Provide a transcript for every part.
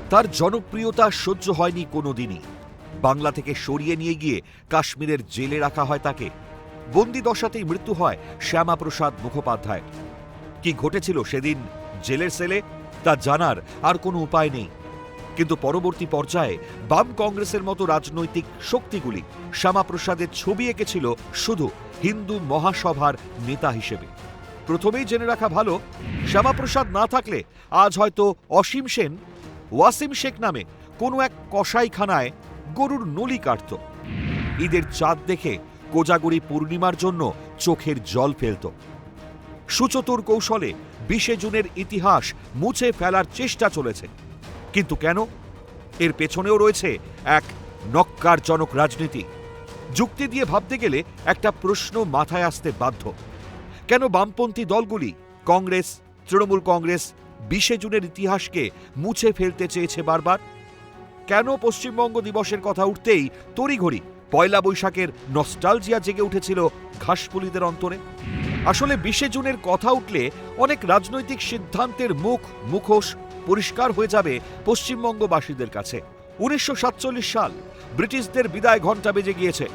তার জনপ্রিয়তা সহ্য হয়নি কোনোদিনই। বাংলা থেকে সরিয়ে নিয়ে গিয়ে কাশ্মীরের জেলে রাখা হয় তাকে। বন্দি দশাতেই মৃত্যু হয় শ্যামাপ্রসাদ মুখোপাধ্যায়। কি ঘটেছিল সেদিন জেলের সেলে তা জানার আর কোনো উপায় নেই। কিন্তু পরবর্তী পর্যায়ে বাম কংগ্রেসের মতো রাজনৈতিক শক্তিগুলি শ্যামাপ্রসাদের ছবি এঁকেছিল শুধু হিন্দু মহাসভার নেতা হিসেবে। প্রথমেই জেনে রাখা ভালো, শ্যামাপ্রসাদ না থাকলে আজ হয়তো অসীম সেন ওয়াসিম শেখ নামে কোনো এক কসাইখানায় গরুর নলি কাটত। ঈদের চাঁদ দেখে কোজাগরি পূর্ণিমার জন্য চোখের জল ফেলত। সুচতুর কৌশলে 20 জুনের ইতিহাস মুছে ফেলার চেষ্টা চলেছে। কিন্তু কেন? এর পেছনেও রয়েছে এক নক্কারজনক রাজনীতি। যুক্তি দিয়ে ভাবতে গেলে একটা প্রশ্ন মাথায় আসতে বাধ্য। কেন বামপন্থী দলগুলি কংগ্রেস, তৃণমূল কংগ্রেস 20 জুনের ইতিহাসকে মুছে ফেলতে চেয়েছে বারবার? কেন পশ্চিমবঙ্গ দিবসের কথা উঠতেই তড়িঘড়ি পয়লা বৈশাখের নস্টালজিয়া জেগে উঠেছিল ঘাসফুলিদের অন্তরে? আসলে 20 জুনের কথা উঠলে অনেক রাজনৈতিক সিদ্ধান্তের মুখোশ পরিষ্কার হয়ে যাবে পশ্চিমবঙ্গবাসীদের কাছে। 1947 সাল, ব্রিটিশদের বিদায় ঘণ্টা বেজে গিয়েছে।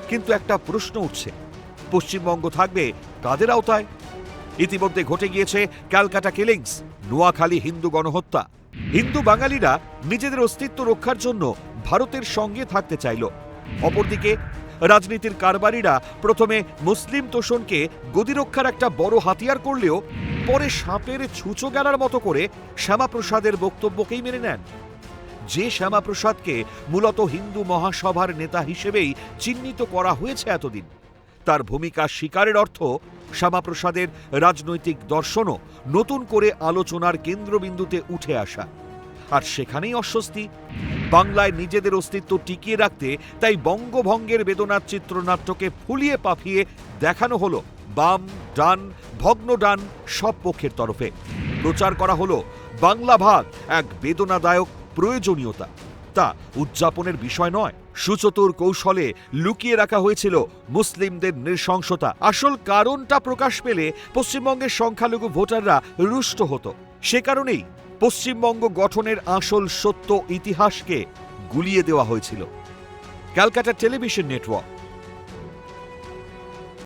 কিন্তু একটা প্রশ্ন উঠছে, পশ্চিমবঙ্গ থাকবে কাদের আওতায়? ইতিমধ্যে ঘটে গিয়েছে ক্যালকাটা কিলিংস, নোয়াখালী হিন্দু গণহত্যা। হিন্দু বাঙালিরা নিজেদের অস্তিত্ব রক্ষার জন্য ভারতের সঙ্গে থাকতে চাইল। অপরদিকে রাজনীতির কারবারিরা প্রথমে মুসলিম তোষণকে গদিরক্ষার একটা বড় হাতিয়ার করলেও পরে সাপের ছুঁচো গেলার মতো করে শ্যামাপ্রসাদের বক্তব্যকেই মেনে নেন। যে শ্যামাপ্রসাদকে মূলত হিন্দু মহাসভার নেতা হিসেবেই চিহ্নিত করা হয়েছে এতদিন, তার ভূমিকা স্বীকারের অর্থ শ্যামাপ্রসাদের রাজনৈতিক দর্শনও নতুন করে আলোচনার কেন্দ্রবিন্দুতে উঠে আসা। আর সেখানেই অস্বস্তি। বাংলায় নিজেদের অস্তিত্ব টিকিয়ে রাখতে তাই বঙ্গভঙ্গের বেদনার চিত্রনাট্যকে ফুলিয়ে পাফিয়ে দেখানো হলো বাম, ডান, ভগ্ন ডান সব পক্ষের তরফে। প্রচার করা হলো বাংলা ভাগ এক বেদনাদায়ক প্রয়োজনীয়তা, তা উদযাপনের বিষয় নয়। সুচতুর কৌশলে লুকিয়ে রাখা হয়েছিল মুসলিমদের নৃশংসতা। আসল কারণটা প্রকাশ পেলে পশ্চিমবঙ্গের সংখ্যালঘু ভোটাররা রুষ্ট হতো। সে কারণেই পশ্চিমবঙ্গ গঠনের আসল সত্য ইতিহাসকে গুলিয়ে দেওয়া হয়েছিল। Calcutta television network.